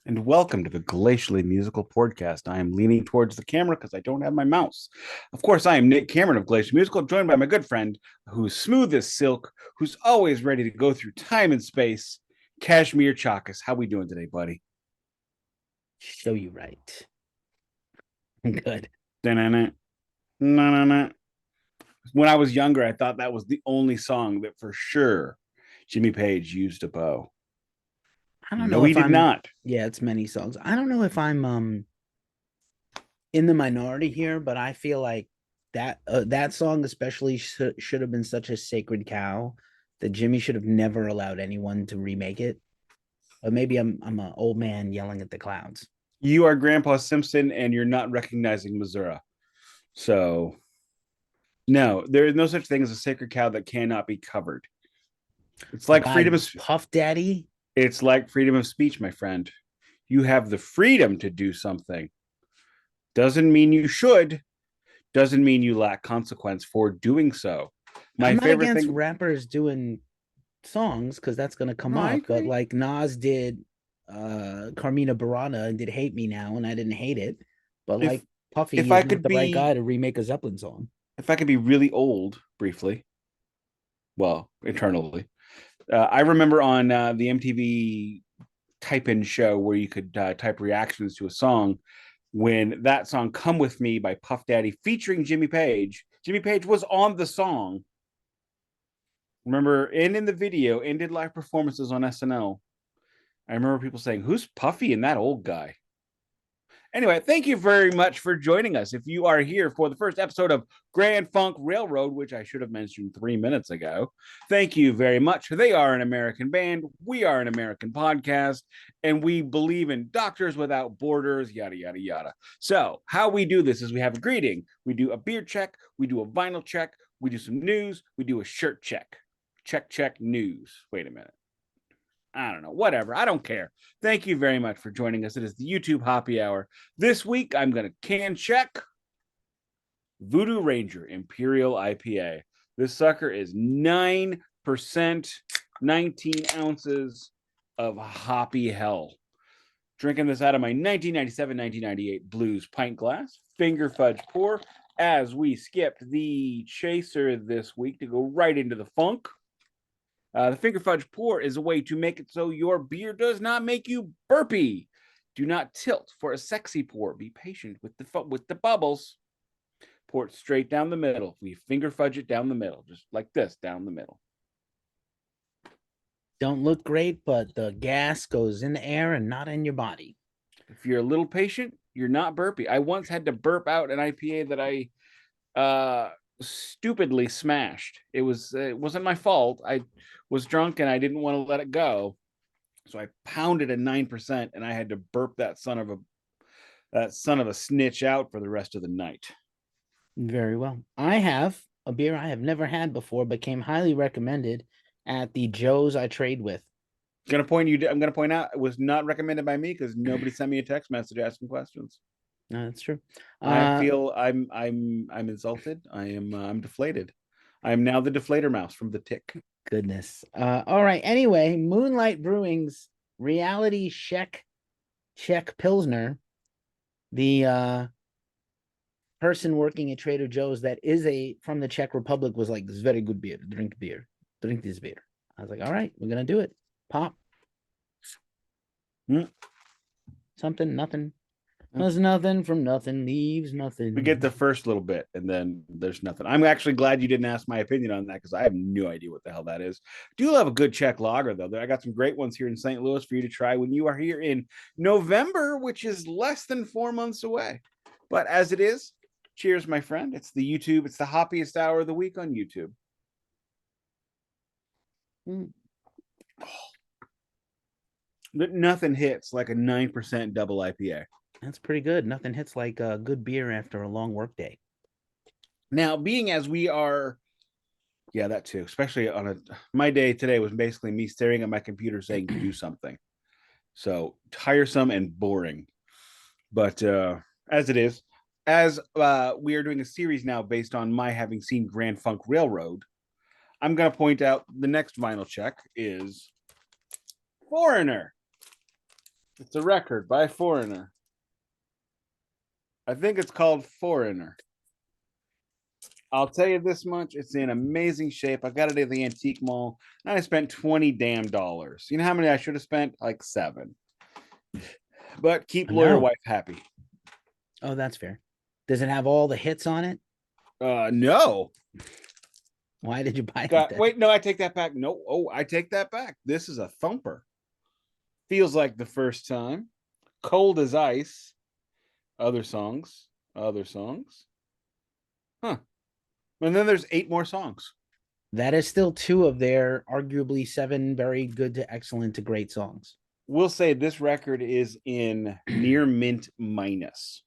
and welcome to the Glacially Musical Podcast. I am leaning towards the camera because I don't have my mouse. Of course, I am Nick Cameron of Glacially Musical, joined by my good friend, who's smooth as silk, who's always ready to go through time and space, Kashmir Chakas. How we doing today, buddy? Show you right. Good. Da-na-na, na-na-na. When I was younger, I thought that was the only song that for sure Jimmy Page used a bow. I don't No, know he if did I'm not. yeah, it's many songs. I don't know if I'm in the minority here, but I feel like that song especially should have been such a sacred cow that Jimmy should have never allowed anyone to remake it. Or maybe I'm an old man yelling at the clouds. You are Grandpa Simpson and you're not recognizing Missouri. So no, there is no such thing as a sacred cow that cannot be covered. It's like By freedom of Puff Daddy. it's like freedom of speech, my friend. You have the freedom to do something. Doesn't mean you should, doesn't mean you lack consequence for doing so. My I'm not favorite against thing. rappers doing songs because that's gonna come No, I up, but agree. like Nas did Carmina Burana and did Hate Me Now, and I didn't hate it. But If like Puffy if is I not could the right guy be to remake a Zeppelin song. if I could be really old briefly, well, eternally. I remember on the MTV type in show where you could type reactions to a song when that song Come With Me by Puff Daddy featuring Jimmy Page. Jimmy Page was on the song. Remember, and in the video, and did live performances on SNL. I remember people saying, "Who's Puffy and that old guy?" Anyway, thank you very much for joining us. If you are here for the first episode of Grand Funk Railroad, which I should have mentioned 3 minutes ago, thank you very much. They are an American band. We are an American podcast, and we believe in doctors without borders, yada, yada, yada. So, how we do this is we have a greeting, we do a beer check, we do a vinyl check, we do some news, we do a shirt check. Check, check, news. Wait a minute. I don't know, whatever. I don't care. Thank you very much for joining us. It is the YouTube Happy Hour. This week, I'm going to can check Voodoo Ranger Imperial IPA. This sucker is 9%, 19 ounces of hoppy hell. Drinking this out of my 1997-1998 Blues pint glass, finger fudge pour, as we skipped the chaser this week to go right into the funk. The finger fudge pour is a way to make it so your beer does not make you burpy. Do not tilt for a sexy pour. Be patient with the bubbles. Pour it straight down the middle. We finger fudge it down the middle, just like this, down the middle. Don't look great, but the gas goes in the air and not in your body. If you're a little patient, you're not burpy. I once had to burp out an IPA that I stupidly smashed. It wasn't my fault. I was drunk and I didn't want to let it go. So I pounded a 9% and I had to burp that son of a snitch out for the rest of the night. Very well. I have a beer I have never had before, but came highly recommended at the Joe's I trade with. I'm gonna point out it was not recommended by me because nobody sent me a text message asking questions. No, that's true. I Uh, feel I'm insulted. I'm deflated. I am now the deflator mouse from the tick. Goodness. All right. Anyway, Moonlight Brewing's reality Czech Pilsner, the person working at Trader Joe's that is a from the Czech Republic was like, this is very good beer. Drink beer. Drink this beer. I was like, all right, we're gonna do it. Pop. Hmm. Something, nothing. There's nothing from nothing leaves We get nothing. the first little bit and then there's nothing. I'm actually glad you didn't ask my opinion on that because I have no idea what the hell that is. Do love a good Czech lager though. I got some great ones here in St. Louis for you to try when you are here in November, which is less than 4 months away. But as it is, cheers, my friend. It's the YouTube, it's the hoppiest hour of the week on YouTube. Mm, Nothing hits like a 9% double IPA. that's pretty good. Nothing hits like a good beer after a long work day. Now, being as we are, yeah, that too, especially on my day today was basically me staring at my computer saying, do something. So tiresome and boring. But as it is, as we are doing a series now based on my having seen Grand Funk Railroad, I'm going to point out the next vinyl check is Foreigner. It's a record by Foreigner. I think it's called Foreigner. I'll tell you this much: it's in amazing shape. I got it at the antique mall, and I spent $20 damn. You know how many I should have spent? Like 7. But keep lawyer No. wife happy. Oh, that's fair. Does it have all the hits on it? No. Why did you buy it then? Wait, no, I take that back. No, I take that back. This is a thumper. Feels like the first time. Cold as ice. Other songs. Huh. And then there's 8 more songs. That is still 2 of their arguably 7 very good to excellent to great songs. We'll say this record is in near mint minus.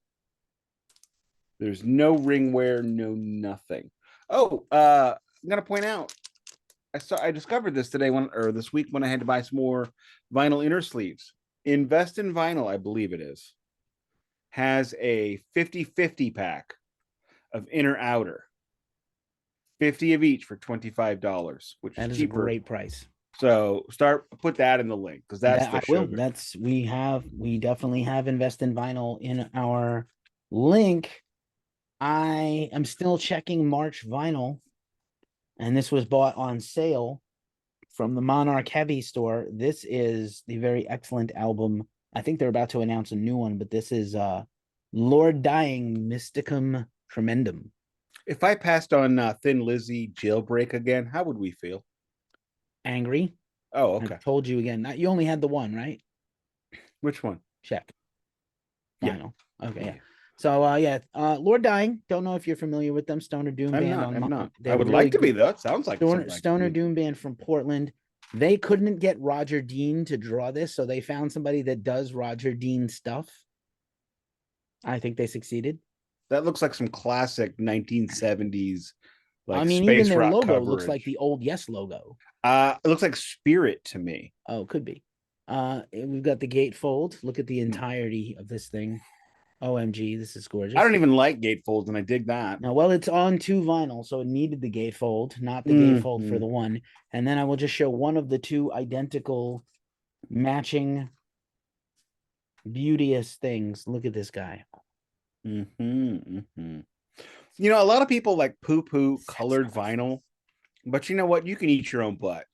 There's no ring wear, no nothing. Oh, I'm gonna point out, I discovered this this week when I had to buy some more vinyl inner sleeves. Invest in Vinyl, I believe it is, has a 50-50 pack of inner outer. 50 of each for $25, which That is is cheaper. a great price. So put that in the link because that's the I will. sugar. We definitely have Invest in Vinyl in our link. I am still checking March vinyl, and this was bought on sale from the Monarch Heavy store. This is the very excellent album. I think they're about to announce a new one, but this is Lord Dying Mysticum Tremendum. If I passed on Thin Lizzy Jailbreak again, how would we feel? Angry. Oh, okay. I told you again. You only had the one, right? Which one? Check. Final. Yeah. Okay, yeah. So Lord Dying. Don't know if you're familiar with them. Stoner Doom I'm band. not. I'm not. They're I would really like to be good. though. It sounds like Stoner Doom band from Portland. They couldn't get Roger Dean to draw this, so they found somebody that does Roger Dean stuff. I think they succeeded. That looks like some classic 1970s, like even space their rock logo coverage. looks like the old Yes logo. It looks like Spirit to me. Oh, could be. We've got the gatefold. Look at the entirety of this thing. OMG, this is gorgeous. I don't even like gatefolds, and I dig that. Now, well, it's on 2 vinyl, so it needed the gatefold, not the gatefold for the one. And then I will just show one of the 2 identical matching beauteous things. Look at this guy. You know, a lot of people like poo-poo colored vinyl, but you know what? You can eat your own butt.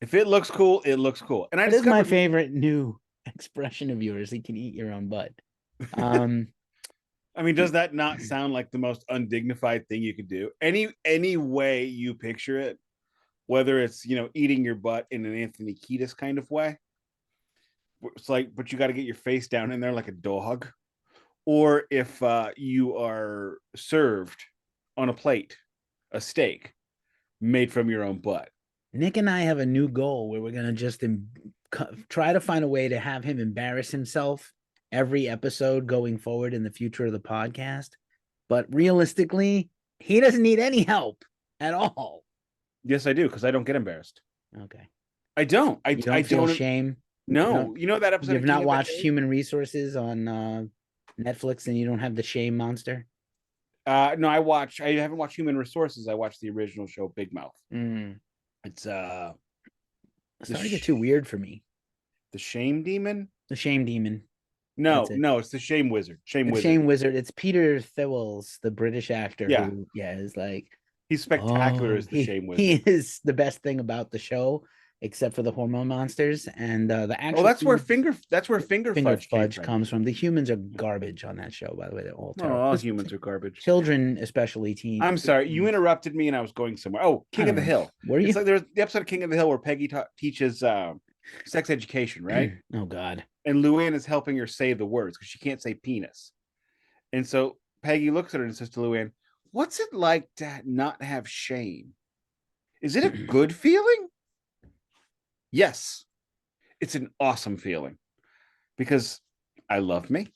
If it looks cool, it looks cool. And That is my favorite new expression of yours. You can eat your own butt. I mean, does that not sound like the most undignified thing you could do? Any way you picture it, whether it's, you know, eating your butt in an Anthony Kiedis kind of way, it's like, but you got to get your face down in there like a dog, or if you are served on a plate a steak made from your own butt. Nick and I have a new goal where we're gonna just try to find a way to have him embarrass himself every episode going forward in the future of the podcast. But realistically, he doesn't need any help at all. Yes, I do, because I don't get embarrassed. Okay. I don't. I don't feel shame. No, you know that episode. You've not watched Human Resources on Netflix, and you don't have the shame monster. No, I haven't watched Human Resources. I watched the original show, Big Mouth. It's starting to get too weird for me. The Shame Demon. The Shame Demon. No, it's the Shame Wizard. Shame Wizard. It's Peter Thewels, the British actor. Yeah, who, is like he's spectacular as the Shame Wizard. He is the best thing about the show, except for the hormone monsters and the actual. That's where finger-fudge comes from. The humans are garbage on that show, by the way. They're all terrible. All humans are garbage. Children, especially teens. I'm sorry, you interrupted me, and I was going somewhere. Oh, King of the Hill. Were you? It's like there's the episode of King of the Hill where Peggy teaches sex education, right? Oh God. And Luann is helping her say the words because she can't say penis. And so Peggy looks at her and says to Luann, "What's it like to not have shame? Is it a good feeling?" Yes, it's an awesome feeling because I love me.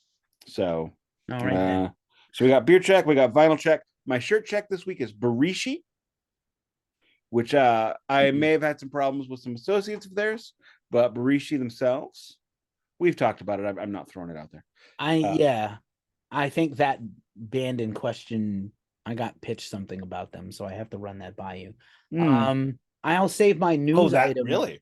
So, all right. So we got beer check, we got vinyl check. My shirt check this week is Barishi, which I may have had some problems with some associates of theirs, but Barishi themselves, we've talked about it. I'm not throwing it out there. I think that band in question, I got pitched something about them, so I have to run that by you. I'll save my news item. Really?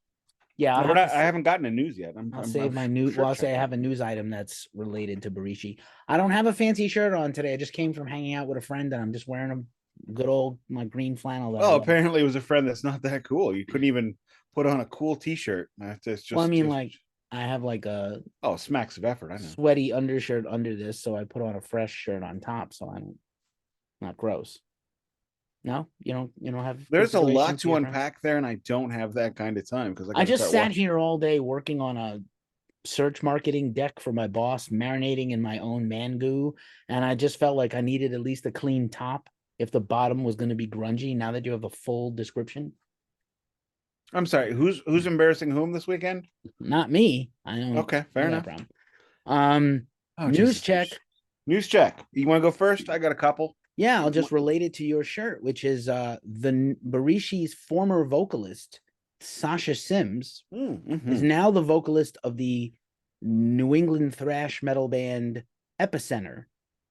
Yeah, I'll No, we're have to. not. I haven't gotten a news yet. I'll save my news. sure Well, I'll say I checking have it. a news item that's related to Barishi. I don't have a fancy shirt on today. I just came from hanging out with a friend, and I'm just wearing a good old my green flannel that I Oh, love. apparently it was a friend that's not that cool. You couldn't even put on a cool T-shirt. It's Well, I just, mean, like I have like a oh, smacks of effort. I know. sweaty undershirt under this, so I put on a fresh shirt on top, so I'm not gross. No, you don't have There's a lot considerations for to your friends. unpack there, and I don't have that kind of time because I I got to just start sat watching. here all day working on a search marketing deck for my boss, marinating in my own man goo, and I just felt like I needed at least a clean top if the bottom was going to be grungy. Now that you have a full description, I'm sorry. Who's embarrassing whom this weekend? not me. I don't Okay, fair have that enough. problem. Um, Oh news Jesus, check. news check. You want to go first? I got a couple. Yeah, I'll just relate it to your shirt, which is the Barishi's former vocalist, Sasha Sims, is now the vocalist of the New England thrash metal band Epicenter.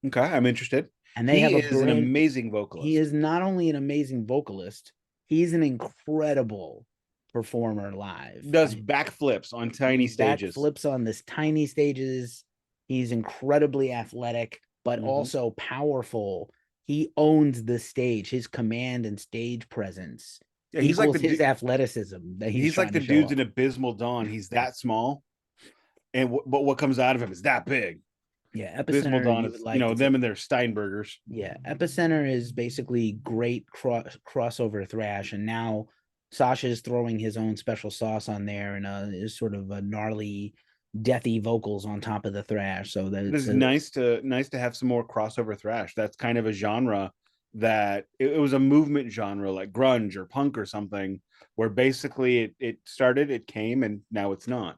Okay, I'm interested. And they He have a is an brand. amazing He vocalist. is not only an amazing vocalist, he's an incredible performer live. Does backflips on tiny stages. Backflips on this tiny stages. He's incredibly athletic, but also powerful. He owns the stage. His command and stage presence Yeah, he's like equals his athleticism that he's like trying the to show dudes off. in Abysmal Dawn. He's that small, and but what comes out of him is that big. Yeah, Abysmal Epicenter, Dawn you would is like to them and their Steinbergers. Yeah, Epicenter is basically great crossover thrash, and now Sasha is throwing his own special sauce on there, and is sort of a gnarly, deathy vocals on top of the thrash. So that It it's is nice to have some more crossover thrash. That's kind of a genre that it was a movement genre like grunge or punk or something, where basically it started, it came, and now it's not.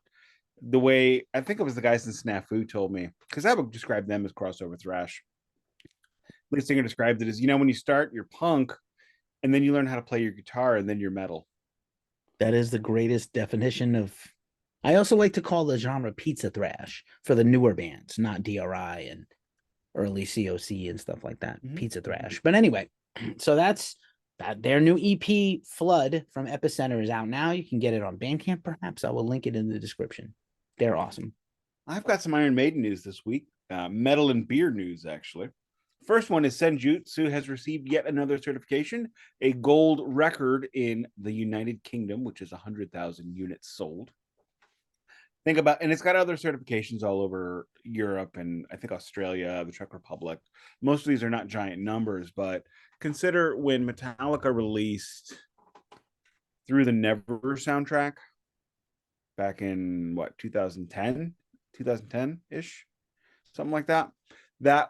The way I think it was the guys in Snafu told me, because I would describe them as crossover thrash. Lead singer described it as, when you start, you're punk, and then you learn how to play your guitar, and then you're metal. that is the greatest definition of. I also like to call the genre pizza thrash for the newer bands, not DRI and early COC and stuff like that. Pizza thrash. But anyway, so that's that. Their new EP Flood from Epicenter is out now. You can get it on Bandcamp, perhaps. I will link it in the description. They're awesome. I've got some Iron Maiden news this week, metal and beer news, actually. First one is Senjutsu has received yet another certification, a gold record in the United Kingdom, which is 100,000 units sold. Think about, and it's got other certifications all over Europe and I think Australia, the Czech Republic. Most of these are not giant numbers, but consider when Metallica released Through the Never soundtrack back in what, 2010 ish, something like that. It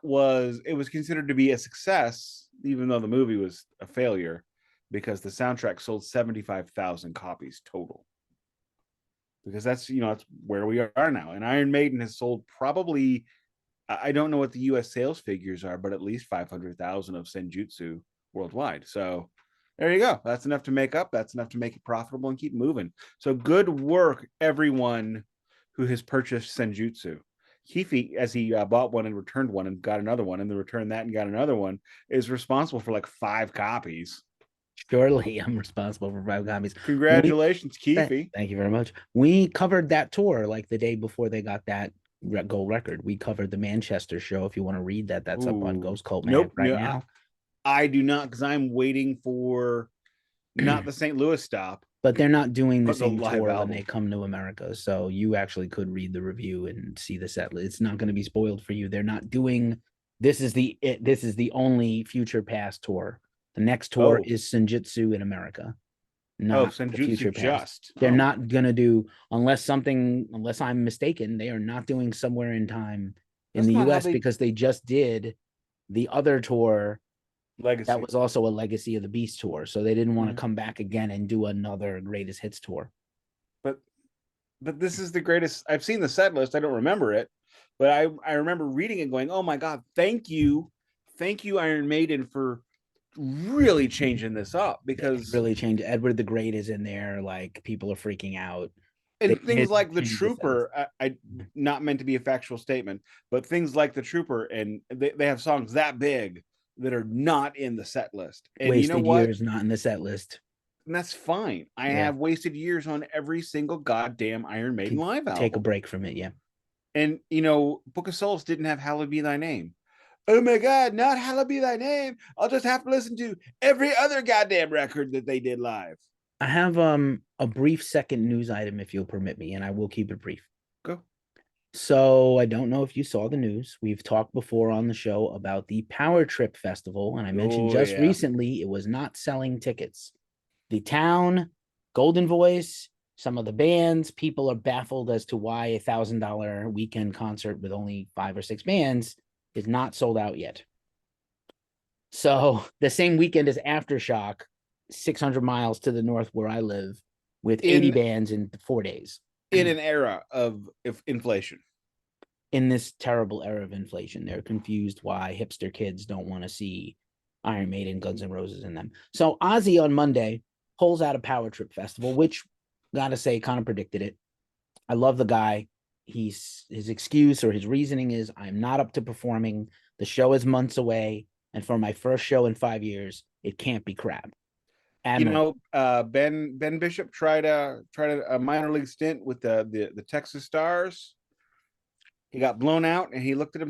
was considered to be a success, even though the movie was a failure, because the soundtrack sold 75,000 copies total. Because that's where we are now. And Iron Maiden has sold probably, I don't know what the US sales figures are, but at least 500,000 of Senjutsu worldwide. So there you go. That's enough to make up. That's enough to make it profitable and keep moving. So good work, everyone who has purchased Senjutsu. Keefy, as he bought one and returned one and got another one, and then returned that and got another one, is responsible for like 5 copies. Surely I'm responsible for 5 copies. Congratulations, Keefy. Thank you very much. We covered that tour like the day before they got that gold record. We covered the Manchester show. If you want to read that, that's up on Ghost Cult Mag right now. I do not, because I'm waiting for not the St. Louis stop. But they're not doing the but the same live tour album. when they come to America. So you actually could read the review and see the set list. It's not going to be spoiled for you. They're not doing this is the only Future Past tour. The next tour is Senjutsu in America. Not the Senjutsu Future just. Past. They're not gonna do unless I'm mistaken, they are not doing Somewhere in Time in the US because they just did the other tour Legacy. that was also a Legacy of the Beast tour. So they didn't want to come back again and do another greatest hits tour. But this is the greatest. I've seen the set list. I don't remember it, but I remember reading it going, oh my God, thank you, Iron Maiden, for really changing this up, because really changed. Edward the Great is in there, like people are freaking out. And things like the Trooper, I not meant to be a factual statement, but things like the Trooper, and they have songs that big that are not in the set list. And Wasted you know what? Years not in the set list. and that's fine. I Yeah. have wasted years on every single goddamn Iron Maiden live album. Take a break from it, yeah. And Book of Souls didn't have Hallowed Be Thy Name. Oh my God, not Hallowed Be Thy Name. I'll just have to listen to every other goddamn record that they did live. I have a brief second news item, if you'll permit me, and I will keep it brief. Go. So I don't know if you saw the news. We've talked before on the show about the Power Trip Festival, and I mentioned just recently it was not selling tickets. The town, Golden Voice, some of the bands, people are baffled as to why a $1,000 weekend concert with only 5 or 6 bands is not sold out yet. So the same weekend as Aftershock, 600 miles to the north where I live, with 80 bands in 4 days. In an era of inflation. In this terrible era of inflation, they're confused why hipster kids don't want to see Iron Maiden, Guns N' Roses in them. So Ozzy on Monday pulls out a Power Trip Festival, which, gotta say, kind of predicted it. I love the guy. His excuse or his reasoning is, I'm not up to performing. The show is months away, and for my first show in 5 years, it can't be crap. Ben Bishop tried a minor league stint with the Texas Stars. He got blown out, and he looked in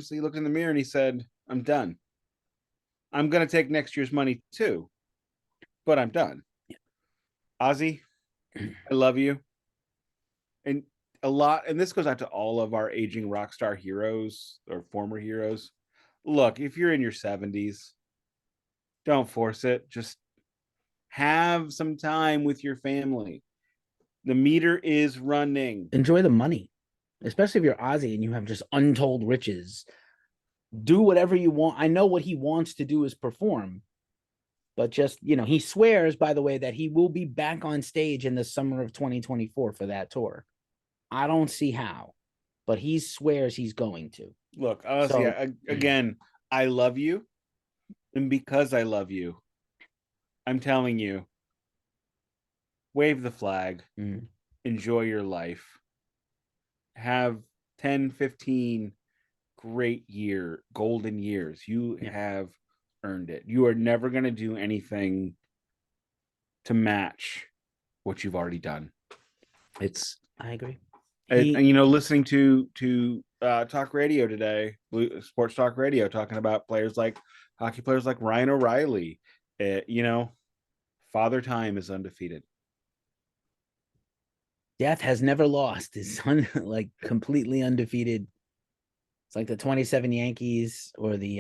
the mirror and he said, I'm done. I'm going to take next year's money too, but I'm done. Ozzy, I love you. And this goes out to all of our aging rock star heroes or former heroes. Look, if you're in your 70s, don't force it. Just have some time with your family. The meter is running. Enjoy the money, especially if you're Ozzy and you have just untold riches. Do whatever you want. I know what he wants to do is perform, but just, he swears, by the way, that he will be back on stage in the summer of 2024 for that tour. I don't see how, but he swears he's going to. Look, honestly, again, I love you. And because I love you, I'm telling you, wave the flag, enjoy your life, have 10, 15 great golden years. You have earned it. You are never going to do anything to match what you've already done. I agree. Listening to talk radio today, sports talk radio, talking about hockey players like Ryan O'Reilly. Father Time is undefeated. Death has never lost. It's completely undefeated. It's like the 27 Yankees or the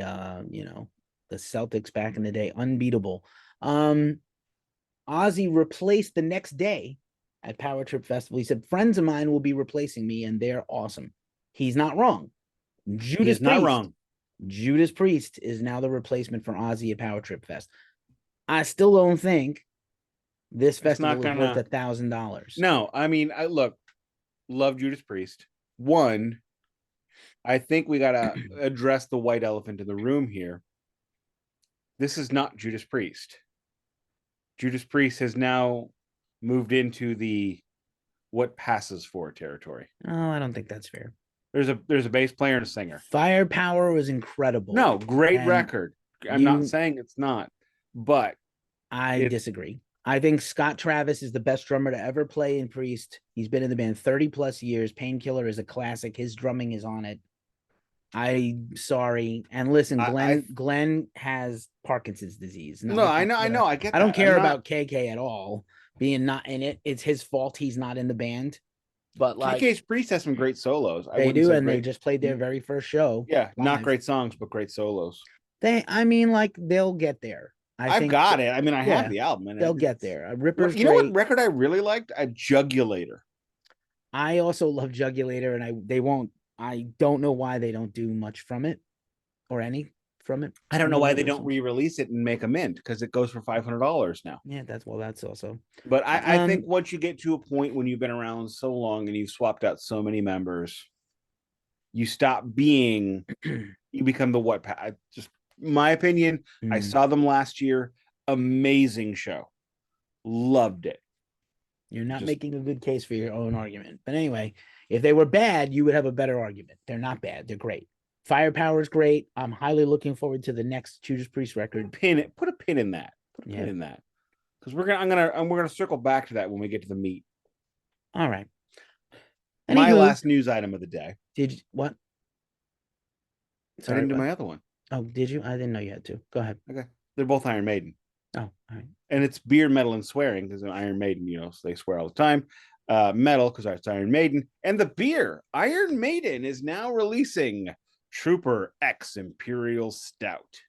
Celtics back in the day, unbeatable. Ozzy replaced the next day at Power Trip Festival. He said, friends of mine will be replacing me, and they're awesome. He's not wrong. Judas Priest is now the replacement for Ozzy at Power Trip Fest. I still don't think this festival is worth $1,000. No, I mean, love Judas Priest. One, I think we got to address the white elephant in the room here. This is not Judas Priest. Judas Priest has now moved into the what passes for territory. Oh, I don't think that's fair. There's a bass player and a singer. Firepower was incredible. No, great record. I'm not saying it's not, but I disagree. I think Scott Travis is the best drummer to ever play in Priest. He's been in the band 30 plus years. Painkiller is a classic. His drumming is on it. I'm sorry. And listen, Glenn has Parkinson's disease. I know. I get that. I don't care about KK at all being not in it. It's his fault he's not in the band. But KK's Priest has some great solos. They do, and they just played their very first show. Yeah, not great songs, but great solos. They'll get there. I've got it. I mean, I have the album. And they'll get there. Ripper's You know what record I really liked? A Jugulator. I also love Jugulator, and I don't know why they don't do much from it or any from it. I don't know why they don't re-release it and make a mint, because it goes for $500 now. Yeah, that's also. But I think once you get to a point when you've been around so long and you've swapped out so many members, you stop being, you become the what? Just my opinion. I saw them last year. Amazing show. Loved it. You're not making a good case for your own argument. But anyway, if they were bad, you would have a better argument. They're not bad. They're great. Firepower is great. I'm highly looking forward to the next Judas Priest record. Put a pin in that. Put a pin in that. because we're gonna circle back to that when we get to the meat. All right. My Anywho, last news item of the day. did you, what? I Sorry, didn't do what? my other one. Oh, did you? I didn't know you had to. Go ahead. Okay, they're both Iron Maiden. Oh, all right. And it's beer, metal, and swearing because Iron Maiden, so they swear all the time. Metal because it's Iron Maiden, and the beer Iron Maiden is now releasing Trooper X Imperial Stout,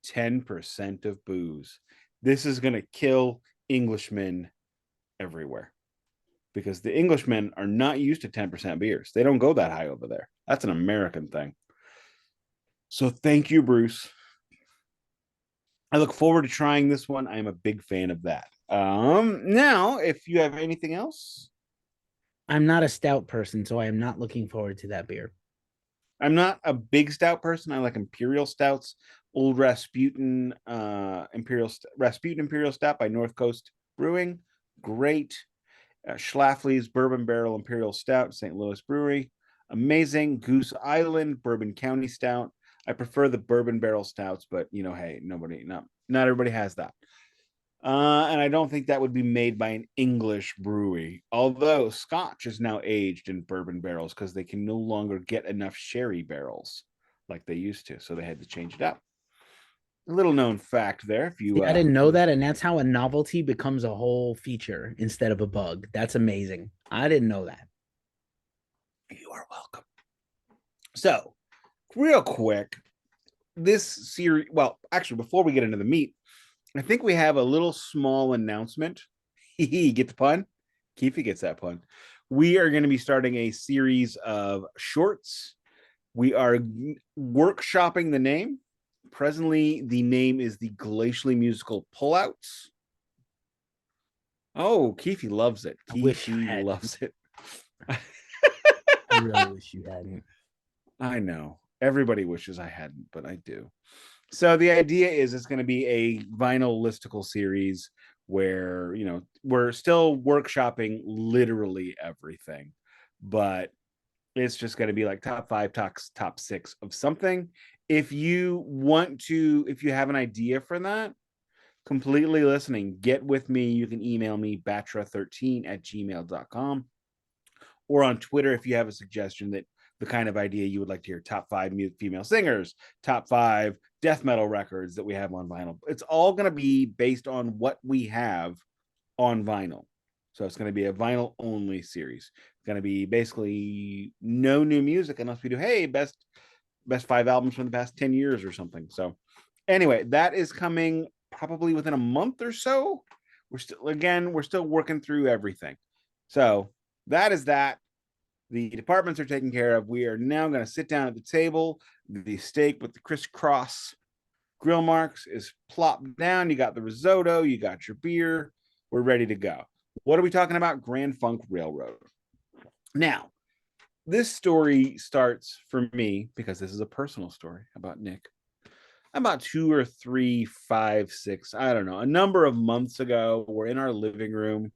10% of booze. This is gonna kill Englishmen everywhere because the Englishmen are not used to 10% beers. They don't go that high over there. That's an American thing. So thank you, Bruce. I look forward to trying this one. I am a big fan of that. Now, if you have anything else, I'm not a stout person, so I am not looking forward to that beer. I'm not a big stout person. I like imperial stouts. Old Rasputin Imperial Stout by North Coast Brewing, great. Schlafly's Bourbon Barrel Imperial Stout, St. Louis Brewery, amazing. Goose Island Bourbon County Stout. I prefer the bourbon barrel stouts, but hey, not everybody has that. And I don't think that would be made by an English brewery. Although Scotch is now aged in bourbon barrels because they can no longer get enough sherry barrels like they used to, so they had to change it up. A little known fact there. If you, See, I didn't know that, and that's how a novelty becomes a whole feature instead of a bug. That's amazing. I didn't know that. You are welcome. So, real quick, this series. Well, actually, before we get into the meat, I think we have a little small announcement. Get the pun? Keefy gets that pun. We are going to be starting a series of shorts. We are workshopping the name. Presently, the name is the Glacially Musical Pullouts. Oh, Keefy loves it. Keefy loves it. I really wish you hadn't. I know. Everybody wishes I hadn't, but I do. So the idea is it's going to be a vinyl listicle series where, we're still workshopping literally everything, but it's just going to be like top 5, top 6 of something. If you have an idea for that, completely listening, get with me. You can email me, batra13@gmail.com, or on Twitter if you have a suggestion that the kind of idea you would like to hear. Top 5 female singers, top 5 death metal records that we have on vinyl. It's all going to be based on what we have on vinyl. So it's going to be a vinyl only series. It's going to be basically no new music unless we do, hey, best 5 albums from the past 10 years or something. So anyway, that is coming probably within a month or so. We're still working through everything. So that is that. The departments are taken care of. We are now going to sit down at the table. The steak with the crisscross grill marks is plopped down. You got the risotto. You got your beer. We're ready to go. What are we talking about? Grand Funk Railroad. Now, this story starts for me because this is a personal story about Nick. About 2 or 3, 5, 6, I don't know, a number of months ago, we're in our living room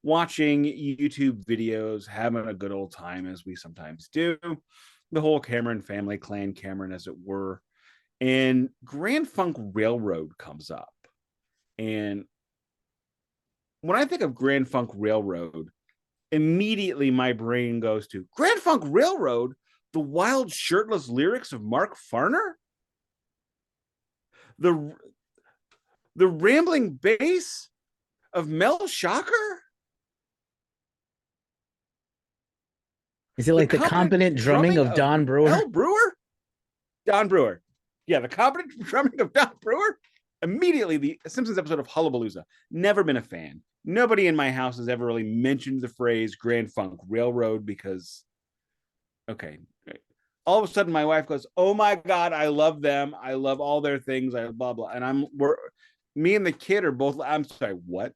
watching YouTube videos, having a good old time as we sometimes do. The whole Cameron family, clan Cameron, as it were. And Grand Funk Railroad comes up. And when I think of Grand Funk Railroad, immediately my brain goes to Grand Funk Railroad, the wild shirtless lyrics of Mark Farner? The rambling bass of Mel Shocker? Is it like the competent drumming of Don Brewer? Mel Brewer? Don Brewer. Yeah, the competent drumming of Don Brewer. Immediately, the Simpsons episode of Hullabalooza. Never been a fan. Nobody in my house has ever really mentioned the phrase Grand Funk Railroad because, okay. All of a sudden, my wife goes, "Oh my God, I love them. I love all their things. I blah blah." And me and the kid are both. I'm sorry, what?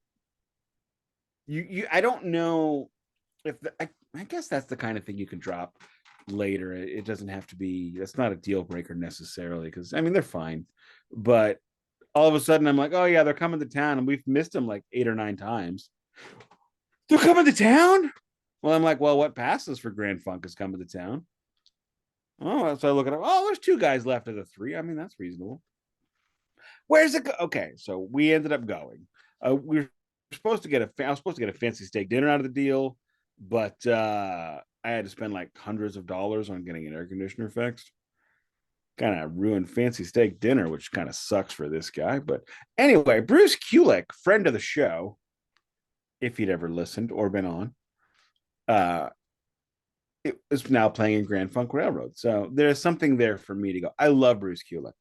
I don't know if I guess that's the kind of thing you can drop later. It doesn't have to be. That's not a deal breaker necessarily because they're fine, but all of a sudden I'm like, oh yeah, they're coming to town, and we've missed them like 8 or 9 times. They're coming to town. Well, I'm like, well, what passes for Grand Funk is coming to town? Oh, so I look at it. Oh, there's 2 guys left of the 3. That's reasonable. Where's it go? Okay, so we ended up going. We were supposed to get I was supposed to get a fancy steak dinner out of the deal, but I had to spend like hundreds of dollars on getting an air conditioner fixed. Kind of ruined fancy steak dinner, which kind of sucks for this guy. But anyway, Bruce Kulick, friend of the show, if he'd ever listened or been on, uh, it is now playing in Grand Funk Railroad. So there's something there for me to go. I love Bruce Kulick.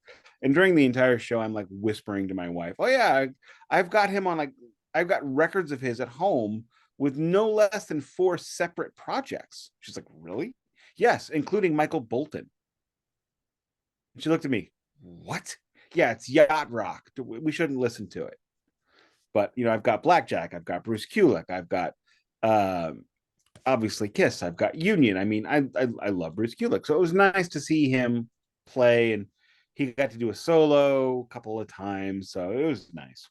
And during the entire show, I'm like whispering to my wife, oh, yeah, I've got him on I've got records of his at home with no less than 4 separate projects. She's like, really? Yes, including Michael Bolton. She looked at me, what? Yeah, it's yacht rock. We shouldn't listen to it. But, I've got Blackjack. I've got Bruce Kulick. I've got obviously Kiss. I've got Union. I mean, I love Bruce Kulick. So it was nice to see him play, and he got to do a solo a couple of times. So it was nice.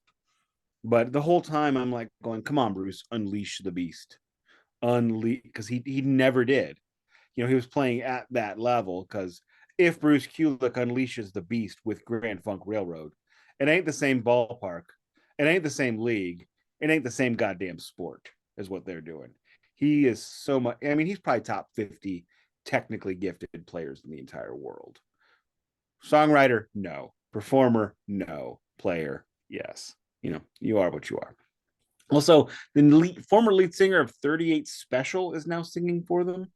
But the whole time I'm like going, come on, Bruce, unleash the beast. Unleash, because he never did. He was playing at that level, because if Bruce Kulick unleashes the beast with Grand Funk Railroad, it ain't the same ballpark. It ain't the same league. It ain't the same goddamn sport as what they're doing. He is so much. I mean, he's probably top 50 technically gifted players in the entire world. Songwriter, no. Performer, no. Player, yes. You are what you are. Also, the former lead singer of 38 Special is now singing for them.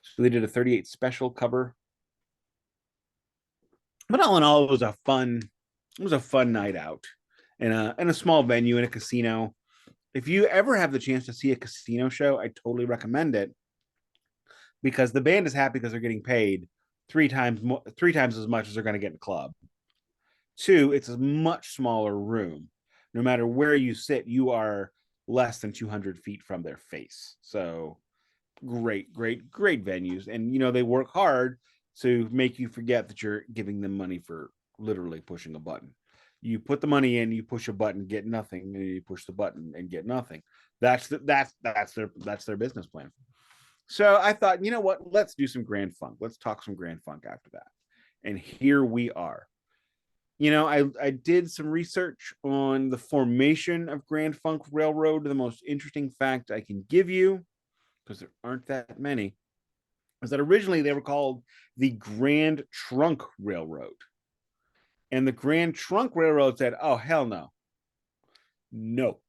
So they did a 38 Special cover. But all in all, it was a fun night out in a small venue in a casino. If you ever have the chance to see a casino show, I totally recommend it, because the band is happy because they're getting paid 3 times as much as they're going to get in a club. 2, it's a much smaller room. No matter where you sit, you are less than 200 feet from their face. So great venues. And, they work hard to make you forget that you're giving them money for literally pushing a button. You put the money in, you push a button, get nothing, and you push the button and get nothing. That's their business plan. So I thought, you know what? Let's do some Grand Funk. Let's talk some Grand Funk after that. And here we are. I did some research on the formation of Grand Funk Railroad. The most interesting fact I can give you, because there aren't that many, is that originally they were called the Grand Trunk Railroad. And the Grand Trunk Railroad said, oh, hell no. No.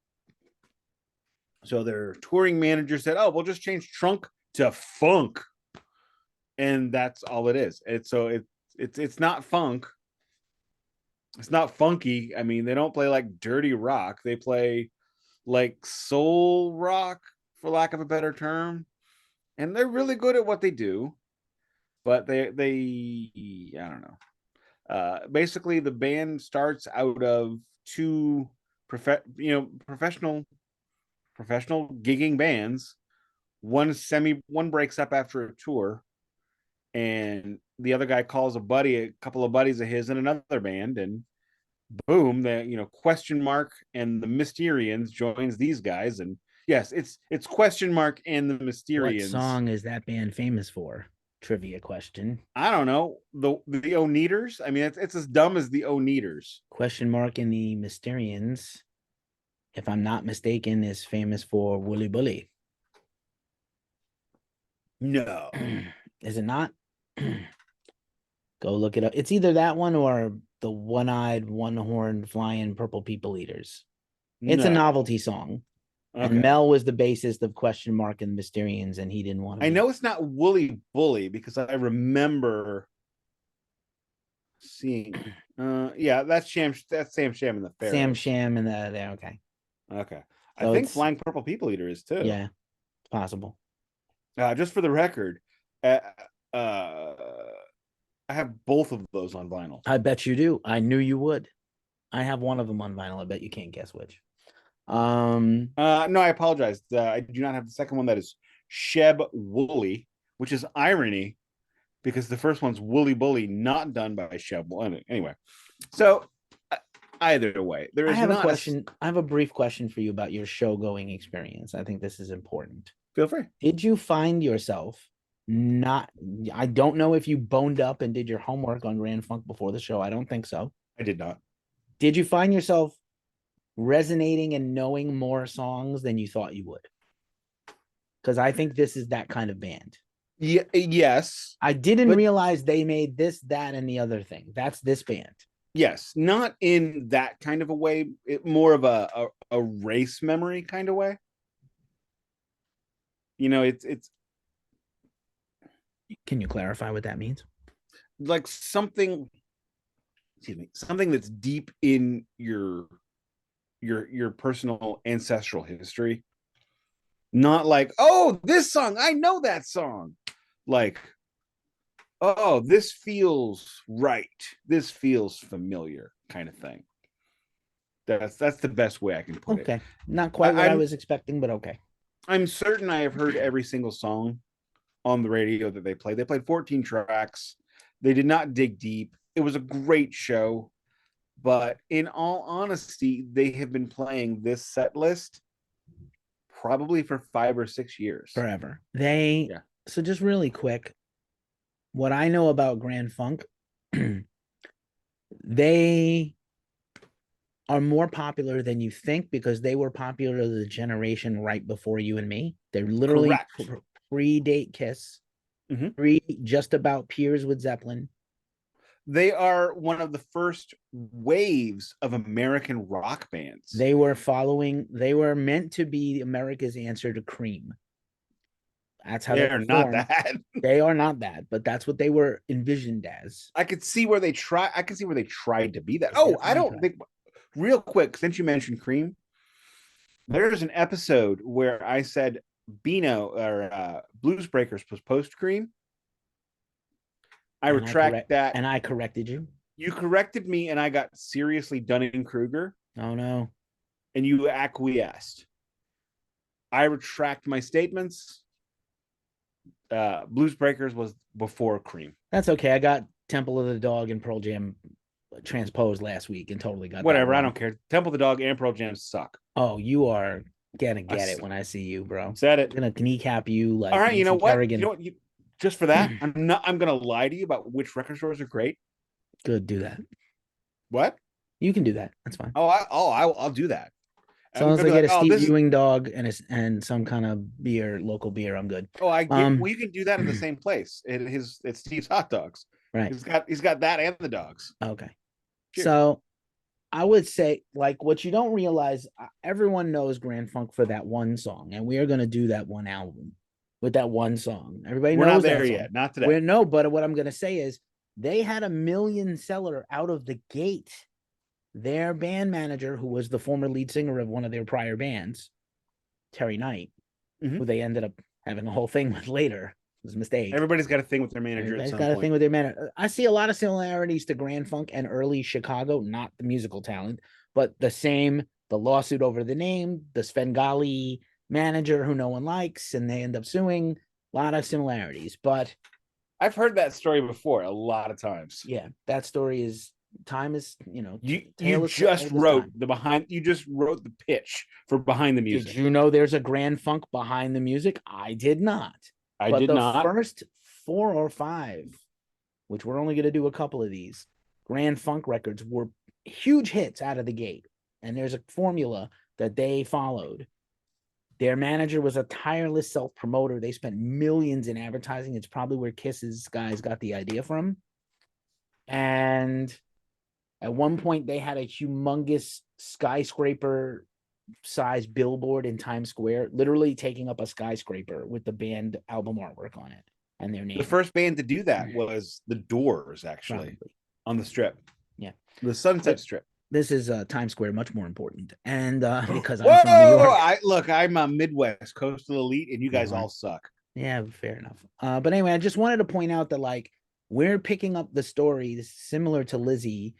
So their touring manager said, oh, we'll just change trunk to funk. And that's all it is. It's not funk. It's not funky. I mean, they don't play like dirty rock. They play like soul rock, for lack of a better term. And they're really good at what they do. But they I don't know. Basically, the band starts out of 2 professional gigging bands. One breaks up after a tour, and the other guy calls a couple of buddies of his in another band, and boom, the Question Mark and the Mysterians joins these guys. And yes, it's Question Mark and the Mysterians. What song is that band famous for? Trivia question. I don't know. The Oneaters. I mean, it's as dumb as the Oneaters. Question Mark and the Mysterians, if I'm not mistaken, is famous for Wooly Bully. No. Is it not? Go look it up. It's either that one or the one-eyed, one-horned, flying purple people eaters. It's a novelty song. Okay. And Mel was the bassist of Question Mark and the Mysterians, and he didn't want to. I know it's not Wooly Bully, because I remember seeing. Yeah, that's Sam Sham and the Pharaohs. Sam Sham and the okay. Okay, so I think Flying Purple People Eater is too. Yeah, it's possible. Just for the record, I have both of those on vinyl. I bet you do. I knew you would. I have one of them on vinyl. I bet you can't guess which. No, I apologize. I do not have the second one. That is Sheb Wooly, which is irony, because the first one's Wooly Bully, not done by Sheb. Anyway, so either way, there is. I have a question. I have a brief question for you about your show going experience. I think this is important. Feel free. Did you find yourself not? I don't know if you boned up and did your homework on Grand Funk before the show. I don't think so. I did not. Did you find yourself resonating and knowing more songs than you thought you would. Because I think this is that kind of band. Yeah, yes. I didn't But realize they made this, that, and the other thing. That's this band. yes, not in that kind of a way. More of a race memory kind of way. It's Can you clarify what that means? like something, excuse me, something that's deep in your personal ancestral history. Not like, oh, this song, I know that song. Like, oh, this feels right. This feels familiar, kind of thing. That's the best way I can put it. Okay. Not quite what I I'm was expecting, but okay. I'm certain I have heard every single song on the radio that they played. They played 14 tracks. They did not dig deep. It was a great show, but in all honesty, they have been playing this set list probably for 5 or 6 years. Forever. Yeah. So just really quick, what I know about Grand Funk, they are more popular than you think because they were popular to the generation right before you and me. They're literally Correct. predate Kiss, pre just about peers with Zeppelin. They are one of the first waves of American rock bands. They were meant to be America's answer to Cream. That's how They're not that. They are not that, but that's what they were envisioned as. I could see where they tried to be that. Oh, I don't think, real quick, since you mentioned Cream, there's an episode where I said Beano or Blues Breakers was post Cream. I retract that. And I corrected you. You corrected me, and I got seriously Dunning-Kruger. Oh, no. And you acquiesced. I retract my statements. Blues Breakers was before Cream. That's okay. I got Temple of the Dog and Pearl Jam transposed last week and totally got whatever. I don't care. Temple of the Dog and Pearl Jam suck. Oh, you are gonna get it when I see you, bro. Said it. I'm gonna kneecap you like. All right, you know what? Kerrigan. You know what? Just for that, I'm gonna lie to you about which record stores are great. Good, do that. What? You can do that. That's fine. I'll do that. As long as I get a Steve Ewing dog and some kind of beer, local beer, I'm good. Oh, I get. Well, you can do that in the same place. It's Steve's Hot Dogs. Right. He's got that and the dogs. Okay. Cheers. So I would say, like, what you don't realize, everyone knows Grand Funk for that one song, and we are going to do that one album with that one song. Everybody knows. We're not there yet. Not today. No, but what I'm going to say is they had a million seller out of the gate. Their band manager, who was the former lead singer of one of their prior bands, Terry Knight, who they ended up having a whole thing with later. It was a mistake. Everybody's got a thing with their manager. Everybody's got a thing with their manager. I see a lot of similarities to Grand Funk and early Chicago, not the musical talent, but the lawsuit over the name, the Svengali manager who no one likes, and they end up suing. A lot of similarities, but I've heard that story before a lot of times. Yeah, that story is time is, you just wrote the pitch for Behind the Music. Did you know there's a Grand Funk Behind the Music? I did not. But the first 4 or 5, which we're only going to do a couple of these, Grand Funk records were huge hits out of the gate. And there's a formula that they followed. Their manager was a tireless self-promoter. They spent millions in advertising. It's probably where Kiss's guys got the idea from. And at one point, they had a humongous skyscraper size billboard in Times Square, literally taking up a skyscraper with the band album artwork on it and their name. The first band to do that was the Doors, actually, on the Strip. Yeah. The Sunset Strip. This is Times Square, much more important. And because I'm from New York. I'm a Midwest coastal elite, and you guys all suck. Yeah, fair enough. But anyway, I just wanted to point out that, like, we're picking up the stories similar to Lizzie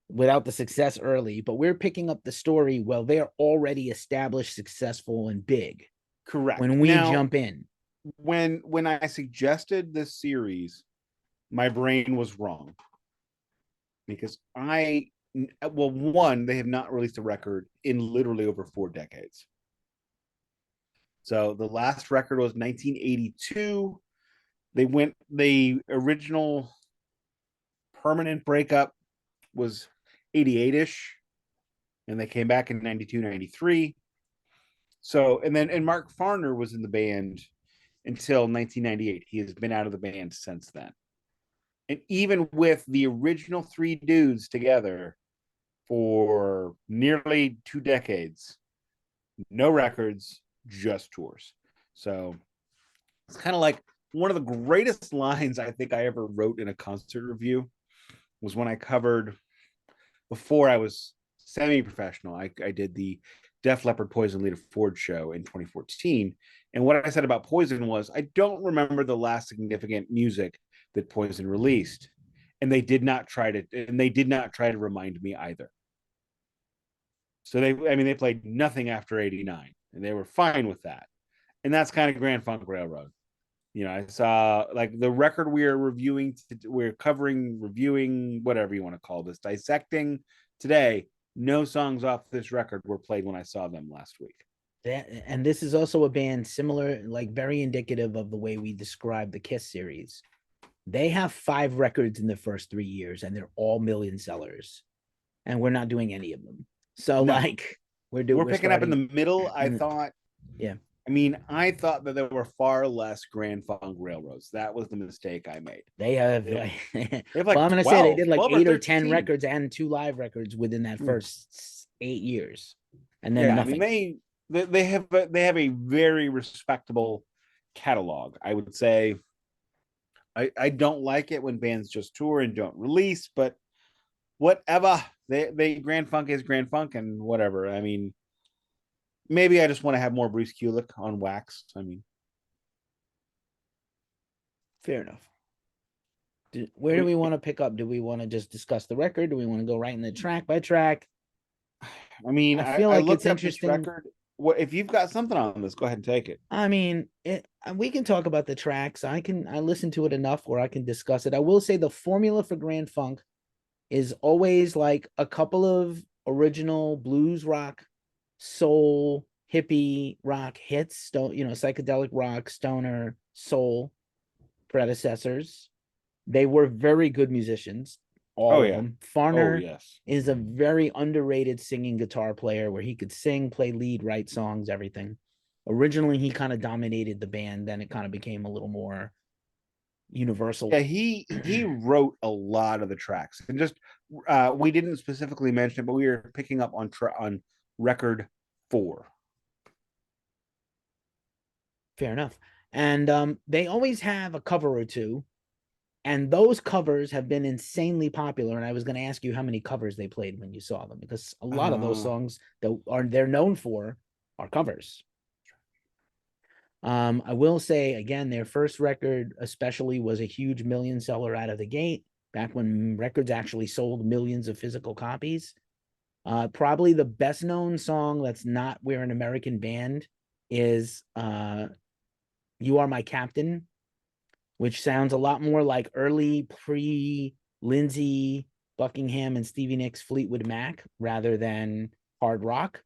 without the success early, but we're picking up the story while they're already established, successful, and big. Correct. When we jump in. When I suggested this series, my brain was wrong. Because they have not released a record in literally over 4 decades. So the last record was 1982. The original permanent breakup was 88-ish. and they came back in 92, 93. So, and Mark Farner was in the band until 1998. He has been out of the band since then. And even with the original three dudes together for nearly 2 decades, no records, just tours. So it's kind of like one of the greatest lines I think I ever wrote in a concert review was when I covered, before I was semi-professional, I did the Def Leppard Poison Lita Ford show in 2014. And what I said about Poison was, I don't remember the last significant music that Poison released. And they did not try to remind me either. So they played nothing after 89, and they were fine with that. And that's kind of Grand Funk Railroad. I saw like the record we're covering, reviewing, whatever you want to call this, dissecting today. No songs off this record were played when I saw them last week. And this is also a band similar, like very indicative of the way we describe the Kiss series. They have 5 records in the first 3 years, and they're all million sellers, and we're not doing any of them. So no. Like we're picking up in the middle. I thought, yeah. I thought that there were far less Grand Funk Railroads. That was the mistake I made. They have like well, I'm gonna say they did like 8 or 10 records and 2 live records within that first 8 years, and then nothing. They have a very respectable catalog. I would say I don't like it when bands just tour and don't release, but whatever. They Grand Funk is Grand Funk, and whatever. Maybe I just want to have more Bruce Kulick on wax. Fair enough. Where do we want to pick up? Do we want to just discuss the record? Do we want to go right in the track by track? I feel like it's interesting. Record. If you've got something on this, go ahead and take it. We can talk about the tracks. I listened to it enough where I can discuss it. I will say the formula for Grand Funk is always like a couple of original blues rock, soul, hippie rock hits, psychedelic rock, stoner, soul predecessors. They were very good musicians. All of them. Farner is a very underrated singing guitar player where he could sing, play lead, write songs, everything. Originally, he kind of dominated the band. Then it kind of became a little more universal. Yeah, he wrote a lot of the tracks, and just we didn't specifically mention it, but we were picking up on record 4. Fair enough. And they always have a cover or two, and those covers have been insanely popular. And I was going to ask you how many covers they played when you saw them, because a lot of those songs that they're known for are covers. I will say again, their first record especially was a huge million seller out of the gate, back when records actually sold millions of physical copies. Probably the best known song that's not We're an American Band is You Are My Captain, which sounds a lot more like early pre-Lindsey Buckingham and Stevie Nicks Fleetwood Mac rather than hard rock.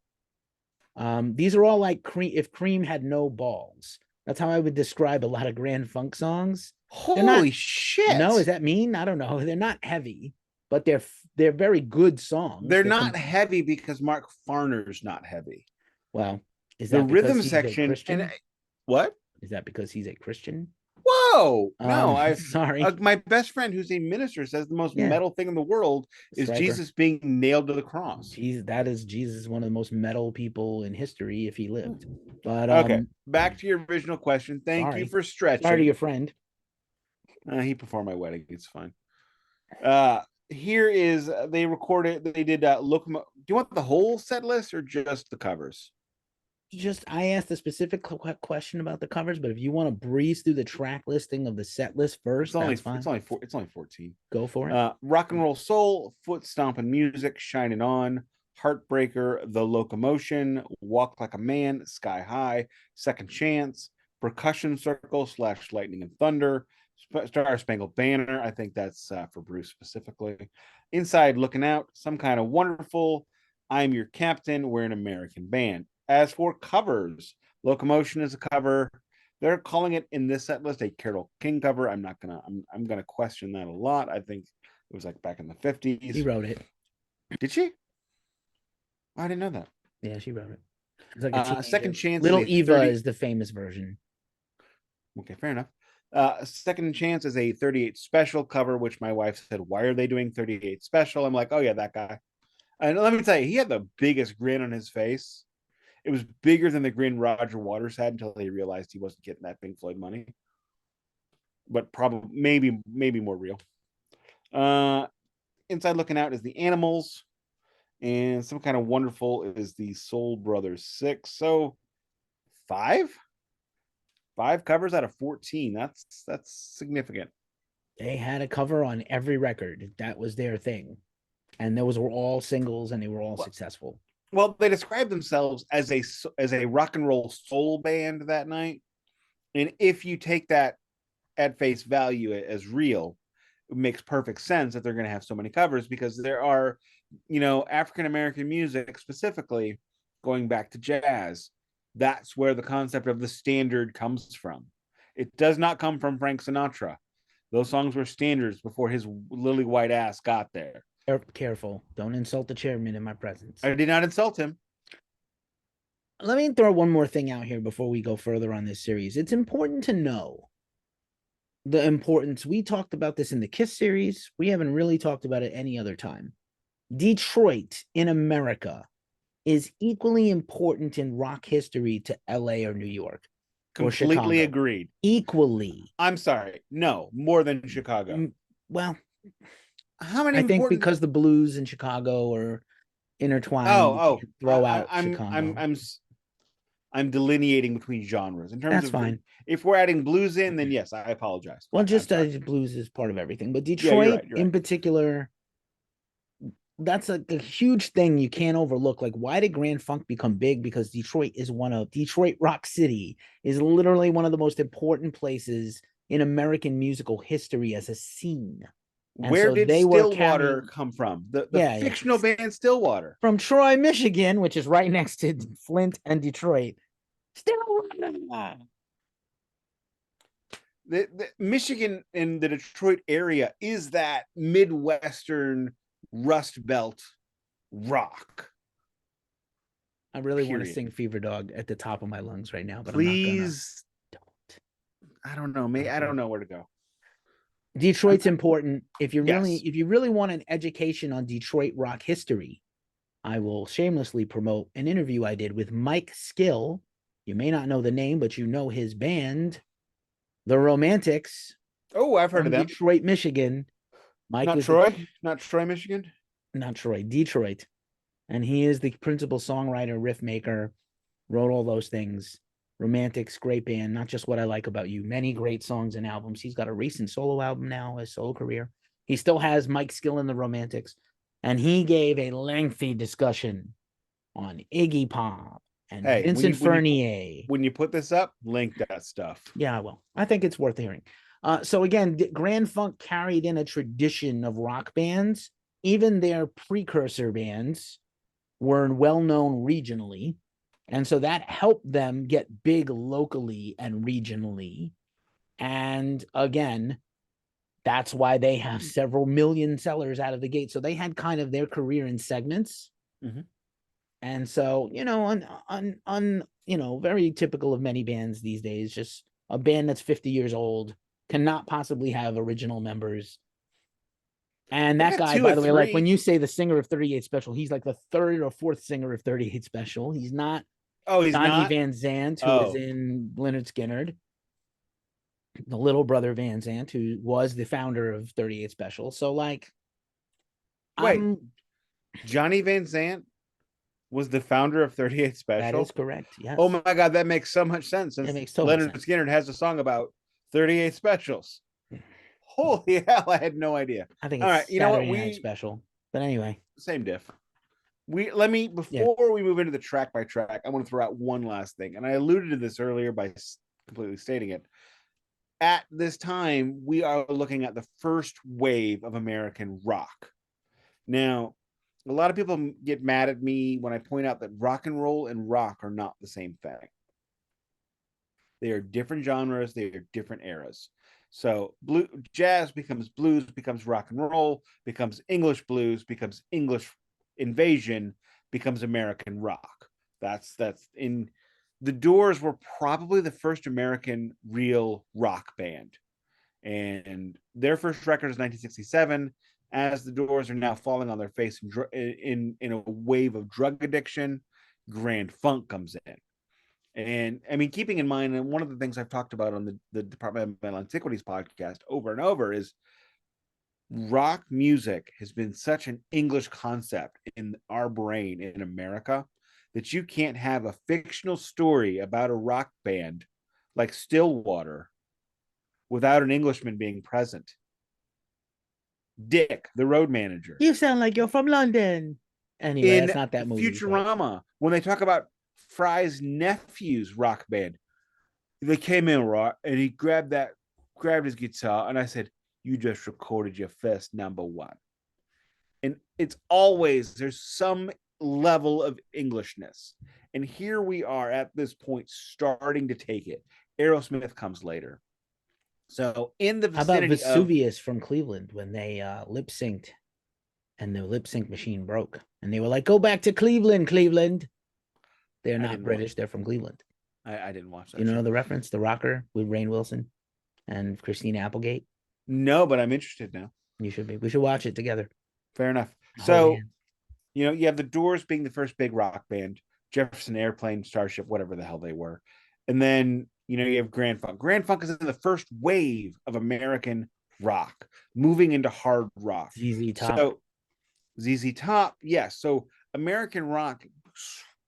These are all like if Cream had no balls. That's how I would describe a lot of Grand Funk songs. Holy shit! No, is that mean? I don't know. They're not heavy, but they're very good songs. They're not heavy because Mark Farner's not heavy. Well, is that the rhythm section? And what? Is that because he's a Christian? Whoa! No, I'm sorry. My best friend, who's a minister, says the most metal thing in the world is Jesus being nailed to the cross. That is Jesus, one of the most metal people in history if he lived. But okay, back to your original question. Thank you for stretching. Sorry to your friend. He performed my wedding. It's fine. Here is they recorded. They did do you want the whole set list or just the covers? I asked a specific question about the covers, but if you want to breeze through the track listing of the set list first, that's fine. It's only 14. Go for it. Rock and Roll Soul, Foot Stomping Music, Shining On, Heartbreaker, The Locomotion, Walk Like a Man, Sky High, Second Chance, Percussion Circle / Lightning and Thunder, Star Spangled Banner. I think that's for Bruce specifically. Inside Looking Out, Some Kind of Wonderful, I'm Your Captain, We're an American Band. As for covers, Locomotion is a cover. They're calling it in this set list a Carole King cover. I'm gonna question that a lot. I think it was like back in the 50s. He wrote it. Did she? I didn't know that. Yeah, she wrote it. It's like a Second teenager. Chance is Little a Eva 30. is the famous version. Okay, fair enough. Second Chance is a 38 special cover, which my wife said, "Why are they doing 38 special?" I'm like, "Oh yeah, that guy." And let me tell you, he had the biggest grin on his face. It was bigger than the grin Roger Waters had until he realized he wasn't getting that Pink Floyd money. But probably, maybe more real. Uh, Inside Looking Out is the Animals, and Some Kind of Wonderful is the Soul Brothers 6. So five, five covers out of 14. That's significant. They had a cover on every record. That was their thing. And those were all singles and they were all Well, successful. well, they described themselves as a rock and roll soul band that night, and if you take that at face value as real, it makes perfect sense that they're going to have so many covers because there are, African American music specifically going back to jazz. That's where the concept of the standard comes from. It does not come from Frank Sinatra. Those songs were standards before his lily white ass got there. Careful. Don't insult the chairman in my presence. I did not insult him. Let me throw one more thing out here before we go further on this series. It's important to know the importance. We talked about this in the Kiss series. We haven't really talked about it any other time. Detroit in America is equally important in rock history to LA or New York or Completely Chicago. agreed. Equally. I'm sorry. No, more than Chicago. Well, how many? I think because the blues in Chicago are intertwined, you can't throw out Chicago. I'm delineating between genres in terms That's of fine. If we're adding blues in, then yes, I apologize. Well, just blues is part of everything, but Yeah, you're Detroit right, in particular, that's a huge thing you can't overlook. Like, why did Grand Funk become big? Because Detroit Rock City is literally one of the most important places in American musical history as a scene. And Where so did they were Stillwater come from? The Yeah, fictional band Stillwater. from Troy, Michigan, which is right next to Flint and Detroit. Stillwater. The Michigan and the Detroit area is that Midwestern Rust Belt rock. I really want to sing Fever Dog at the top of my lungs right now, but please. I'm not gonna. I don't know. Maybe I don't know where to go. Detroit's important. If you really want an education on Detroit rock history, I will shamelessly promote an interview I did with Mike Skill. You may not know the name, but you know his band, The Romantics. Oh, I've heard of them. Detroit, Michigan. Mike not is Troy, not Troy, Michigan. Not Troy, Detroit. And he is the principal songwriter, riff maker, wrote all those things. Romantics, great band. Not Just What I Like About You. Many great songs and albums. He's got a recent solo album now, his solo career. He still has Mike Skill in the Romantics. And he gave a lengthy discussion on Iggy Pop and Vincent Furnier. When you put this up, link that stuff. Yeah, well, I think it's worth hearing. So again, Grand Funk carried in a tradition of rock bands. Even their precursor bands were well known regionally. And so that helped them get big locally and regionally. And again, that's why they have several million sellers out of the gate. So they had kind of their career in segments. Mm-hmm. And so, very typical of many bands these days, just a band that's 50 years old cannot possibly have original members. And that guy, by the way, like when you say the singer of 38 Special, he's like the third or fourth singer of 38 Special. He's not Johnny Van Zant, who is in Lynyrd Skynyrd, the little brother Van Zant, who was the founder of 38 Special. So, like, Johnny Van Zant was the founder of 38 Special? That is correct, yes. Oh my God, that makes so much sense. It makes total sense. Lynyrd Skynyrd has a song about 38 Specials. Holy hell, I had no idea. I think it's all right. You know what? Night Special, but anyway, same diff. Before we move into the track by track, I want to throw out one last thing, and I alluded to this earlier by completely stating it. At this time, we are looking at the first wave of American rock. Now, a lot of people get mad at me when I point out that rock and roll and rock are not the same thing. They are different genres. They are different eras. So jazz becomes blues, becomes rock and roll, becomes English blues, becomes English invasion, becomes American rock. That's in the Doors were probably the first American real rock band. And their first record is 1967. As the Doors are now falling on their face in a wave of drug addiction, Grand Funk comes in. And I mean, keeping in mind, and one of the things I've talked about on the Department of Mental Antiquities podcast over and over is rock music has been such an English concept in our brain in America that you can't have a fictional story about a rock band like Stillwater without an Englishman being present. Dick, the road manager. You sound like you're from London. Anyway, In that's not that movie. Futurama, when they talk about Fry's nephew's rock band, they came in, right, and he grabbed his guitar, and I said, "You just recorded your first number one." And it's always, there's some level of Englishness. And here we are at this point starting to take it. Aerosmith comes later. So in the How about vicinity Vesuvius from Cleveland when they lip synced and the lip sync machine broke and they were like, "Go back to Cleveland, Cleveland." They're not British; they're from Cleveland. I didn't watch that. You know the reference, The Rocker with Rainn Wilson and Christina Applegate? No, but I'm interested now. You should be. We should watch it together. Fair enough. So, you know, you have the Doors being the first big rock band, Jefferson Airplane, Starship, whatever the hell they were. And then, you know, you have Grand Funk. Grand Funk is in the first wave of American rock, moving into hard rock. ZZ Top. So, ZZ Top, yes. So, American rock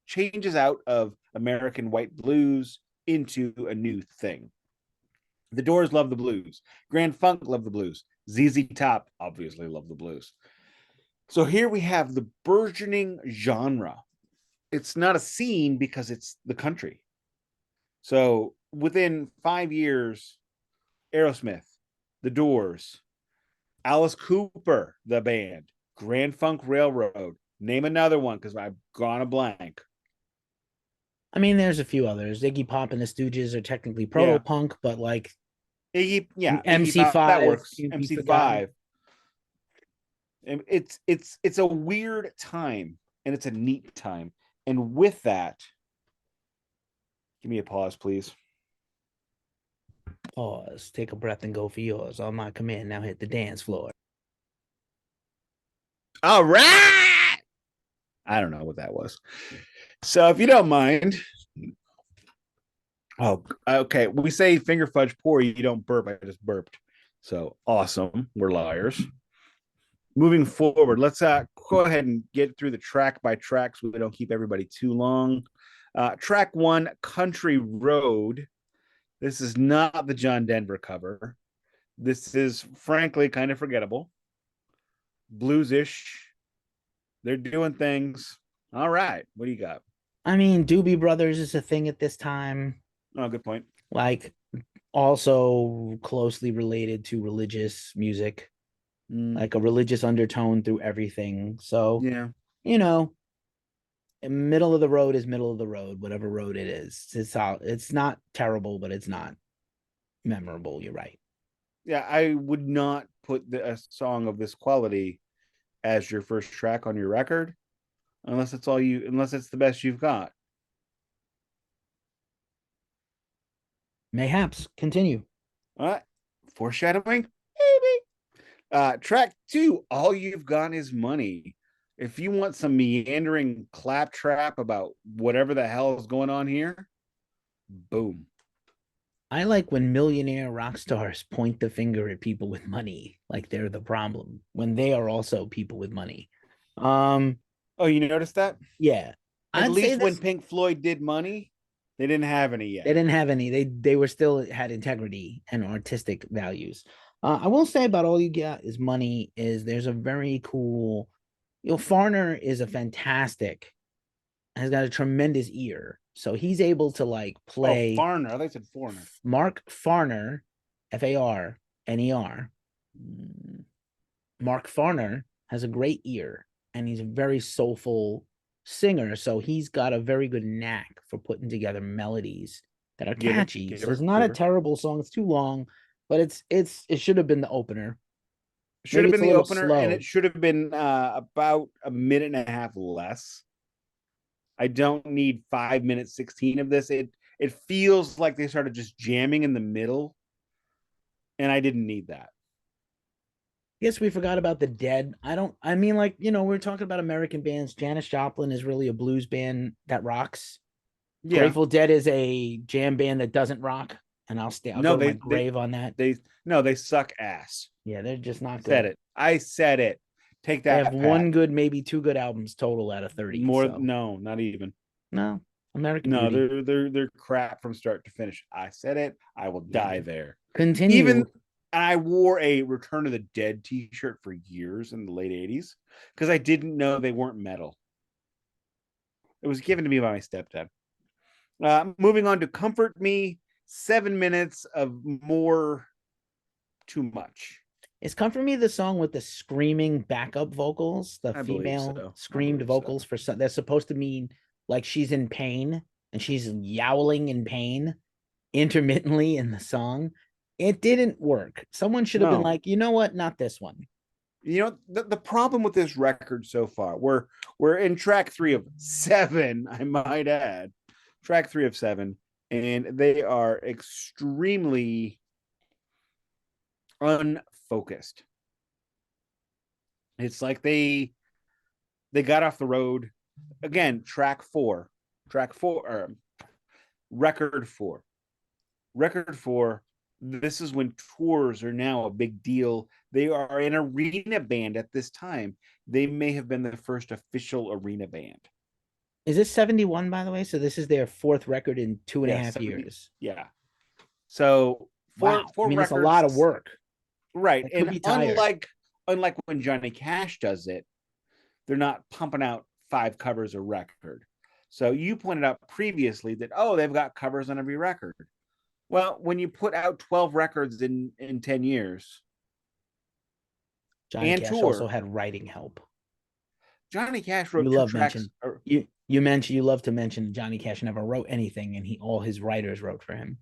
changes out of American white blues into a new thing. The Doors love the blues. Grand Funk love the blues. ZZ Top obviously love the blues. So here we have the burgeoning genre. It's not a scene because it's the country. So within 5 years, Aerosmith, The Doors, Alice Cooper, the band, Grand Funk Railroad. Name another one because I've gone a blank. I mean, there's a few others. Iggy Pop and the Stooges are technically proto-punk, but like MC5, that works. MC5. It's a weird time and it's a neat time. And with that, give me a pause, please. Pause. Take a breath and go for yours. On my command, now hit the dance floor. All right. I don't know what that was. So if you don't mind. Oh, okay. We say finger fudge pour, you don't burp. I just burped. So awesome. We're liars. Moving forward, let's go ahead and get through the track by track so we don't keep everybody too long. Track 1, Country Road. This is not the John Denver cover. This is frankly kind of forgettable. Bluesish. They're doing things. All right. What do you got? I mean, Doobie Brothers is a thing at this time. Oh, good point. Like, also closely related to religious music, like a religious undertone through everything. So, yeah, you know, middle of the road is middle of the road, whatever road it is. It's not terrible, but it's not memorable. You're right. Yeah, I would not put a song of this quality as your first track on your record, unless it's the best you've got. Mayhaps. Continue. All right. Foreshadowing, maybe. Track 2, All You've Got Is Money. If you want some meandering claptrap about whatever the hell is going on here, boom. I like when millionaire rock stars point the finger at people with money, like they're the problem, when they are also people with money. Oh, you noticed that? Yeah. At least when Pink Floyd did Money, they didn't have any yet. They didn't have any. They were still had integrity and artistic values. I will say about All You Got Is Money is there's a very cool, Farner is a fantastic, has got a tremendous ear. So he's able to like play. Oh, Farner. I thought you said Foreigner. Mark Farner, Farner. Mark Farner has a great ear and he's a very soulful singer. So he's got a very good knack for putting together melodies that are catchy. So it's not a terrible song. It's too long, but it should have been the opener. Should have been the opener, and it should have been about a minute and a half less. I don't need 5 minutes 16 of this. It feels like they started just jamming in the middle, and I didn't need that. Guess we forgot about the Dead. I mean, like, we're talking about American bands. Janis Joplin is really a blues band that rocks. Yeah. Grateful Dead is a jam band that doesn't rock, and I'll No, go to my grave on that. they suck ass. Yeah, they're just not Said good. it. I said it. Take They that, have Pat. one good, maybe two good albums total out of 30. More, So. no, not even. No, American No, Beauty. they're crap from start to finish. I said it. I will die there. Continue. Even I wore a Return of the Dead t-shirt for years in the late 80s because I didn't know they weren't metal. It was given to me by my stepdad. Moving on to Comfort Me, 7 minutes of more too much. Is Comfort Me the song with the screaming backup vocals, the I female screamed vocals so. for some that's supposed to mean like she's in pain and she's yowling in pain intermittently in the song? It didn't work. Someone should have been like, you know what? Not this one. You know, the problem with this record so far, we're in track 3 of 7, I might add. Track 3 of 7, and they are extremely unfocused. It's like they got off the road again. Track 4, record 4. This is when tours are now a big deal. They are an arena band at this time. They may have been the first official arena band. Is this 71, by the way? So this is their 4th record in 2.5 years. Yeah. So four records, it's a lot of work. Right. And unlike when Johnny Cash does it, they're not pumping out 5 covers a record. So you pointed out previously that, they've got covers on every record. Well, when you put out 12 records in 10 years, Johnny Cash also had writing help. Johnny Cash wrote 2 tracks. You love to mention Johnny Cash never wrote anything, and all his writers wrote for him,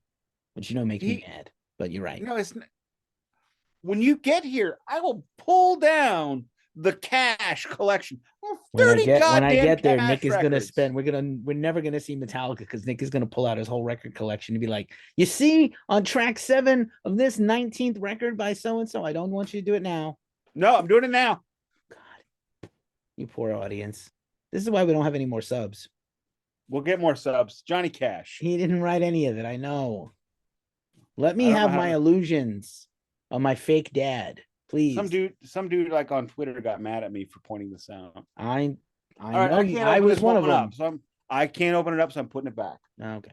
which makes me mad. But you're right. No, it's not. When you get here, I will pull down the Cash collection. When I get there, Nick is gonna spend. We're never gonna see Metallica because Nick is gonna pull out his whole record collection and be like, "You see, on track 7 of this 19th record by so and so. I don't want you to do it now." No, I'm doing it now. God, you poor audience. This is why we don't have any more subs. We'll get more subs. Johnny Cash. He didn't write any of it. I know. Let me have my illusions of my fake dad. Please. Some dude like on Twitter got mad at me for pointing this out. I know I was one of them. So I can't open it up, so I'm putting it back. Okay.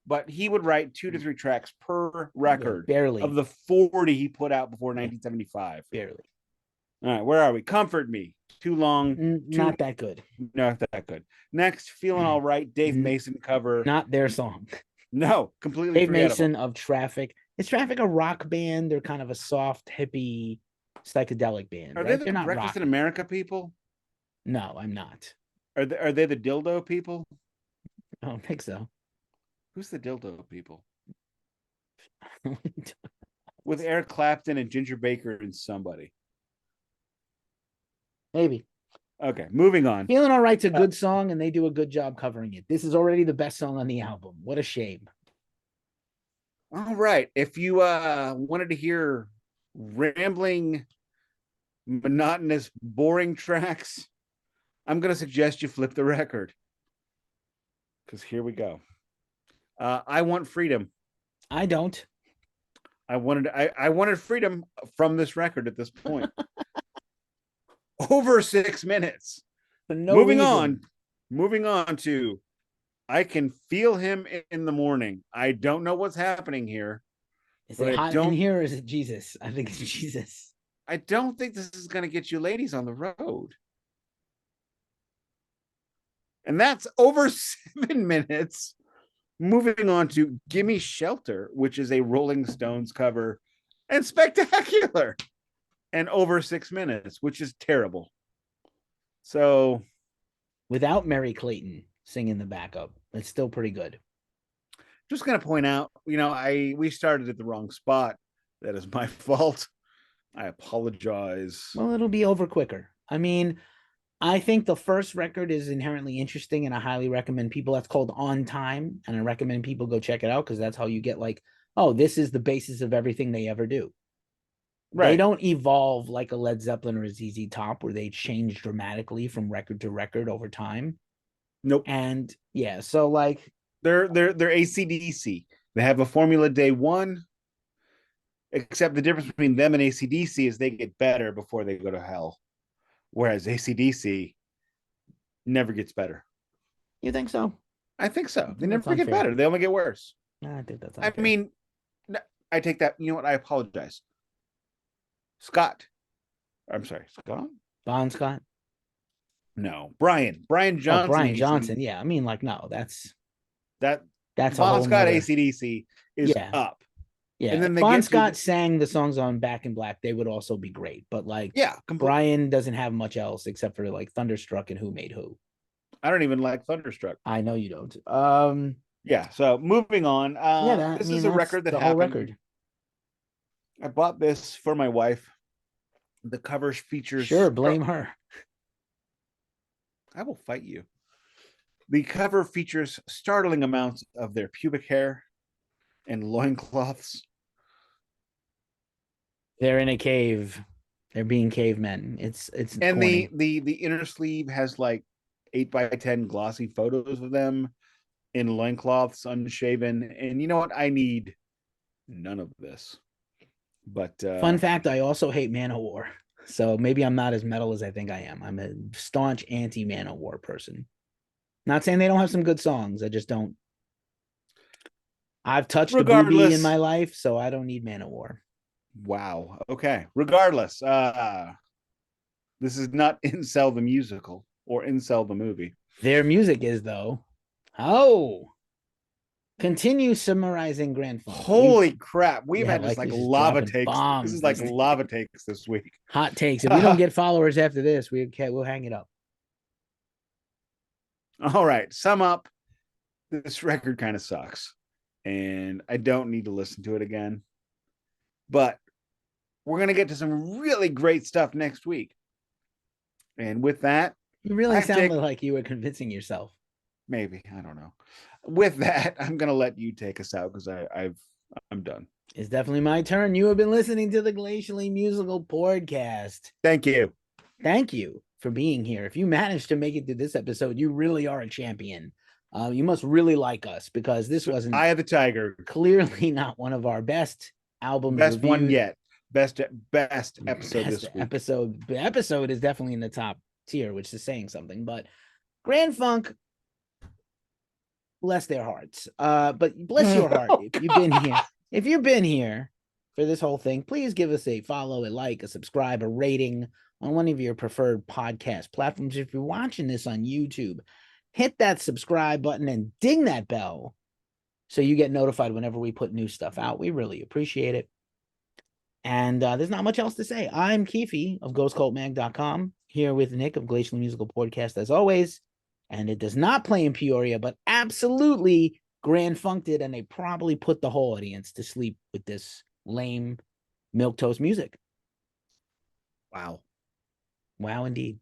But he would write 2 to 3 tracks per record. Barely. Of the 40 he put out before 1975. Barely. All right, where are we? Comfort Me. Too long. Not that good. Not that good. Next, Feeling All Right. Dave Mason cover. Not their song. No, completely Dave Mason of Traffic. Is Traffic a rock band? They're kind of a soft, hippie, psychedelic band. Are they the Breakfast in America people? No, I'm not. Are they the dildo people? I don't think so. Who's the dildo people? With Eric Clapton and Ginger Baker and somebody. Maybe. Okay, moving on. Feeling All Right's a good song, and they do a good job covering it. This is already the best song on the album. What a shame. All right. If you wanted to hear rambling, monotonous, boring tracks, I'm going to suggest you flip the record. Because here we go. I Want Freedom. I don't. I wanted freedom from this record at this point. Over 6 minutes. Moving on to I Can Feel Him in the Morning. I don't know what's happening here. Is it hot in here or is it Jesus? I think it's Jesus. I don't think this is going to get you ladies on the road. And that's over 7 minutes. Moving on to Gimme Shelter, which is a Rolling Stones cover, and Spectacular. And over 6 minutes, which is terrible. So without Mary Clayton singing the backup, it's still pretty good. Just going to point out, we started at the wrong spot. That is my fault. I apologize. Well, it'll be over quicker. I mean, I think the first record is inherently interesting, and I highly recommend people. That's called On Time, and I recommend people go check it out because that's how you get like, oh, this is the basis of everything they ever do. They Right. don't evolve like a Led Zeppelin or a ZZ Top where they change dramatically from record to record over time. Nope. And yeah, so like They're ACDC. They have a formula day one, except the difference between them and ACDC is they get better before they go to hell. Whereas ACDC never gets better. you think so? I think so. I They think that's never get unfair. better. They only get worse. I think that's I unfair. mean, I take that. You know what? I apologize. Scott. I'm sorry, Scott? Bon Scott. No. Brian. Brian Oh, Johnson, Brian ACDC. Johnson. Yeah, I mean, like, no, That that's a Bon whole Scott nother. ACDC is Yeah, up. yeah. And then If they Bon get to Scott sang the songs on Back in Black, they would also be great. But like, yeah, completely. Brian doesn't have much else except for like Thunderstruck and Who Made Who. I don't even like Thunderstruck. I know you don't. Yeah, so moving on. Yeah, that I This mean is a that's record that the whole happened. record. I bought this for my wife. The cover features Sure, blame her. I will fight you. The cover features startling amounts of their pubic hair and loincloths. They're in a cave. They're being cavemen. It's And corny. the inner sleeve has like 8x10 glossy photos of them in loincloths, unshaven. And you know what? I need none of this. But Fun fact: I also hate Manowar, so maybe I'm not as metal as I think I am. I'm a staunch anti Manowar person. Not saying they don't have some good songs. I just don't. I've touched a booby in my regardless, life, so I don't need Manowar. wow. Okay. Regardless, this is not Incel the musical or Incel the movie. Their music is though. Oh, continue summarizing Grand Funk. We Holy crap. We've yeah, had just like like we're just lava dropping takes. This is like bombs. lava takes this week. Hot takes. If we don't get followers after this, we'll hang it up. All right. Sum up. This record kind of sucks. And I don't need to listen to it again. But we're going to get to some really great stuff next week. And with that, You really I sounded take like you were convincing yourself. maybe, I don't know. With that, I'm going to let you take us out because I'm done. It's definitely my turn. You have been listening to the Glacially Musical Podcast. Thank you. Thank you for being here. If you managed to make it to this episode, you really are a champion. You must really like us because this wasn't Eye of the Tiger. clearly not one of our best albums Best reviewed. one yet. Best episode Best this week. episode. The episode is definitely in the top tier, which is saying something. But Grand Funk, bless their hearts. But bless your heart if you've been here. If you've been here for this whole thing, please give us a follow, a like, a subscribe, a rating on one of your preferred podcast platforms. If you're watching this on YouTube, hit that subscribe button and ding that bell so you get notified whenever we put new stuff out. We really appreciate it. And there's not much else to say. I'm Keefy of GhostCultMag.com here with Nick of Glacial Musical Podcast as always. And it does not play in Peoria, but absolutely Grand Funked it, and they probably put the whole audience to sleep with this lame milquetoast music. Wow. Wow, indeed.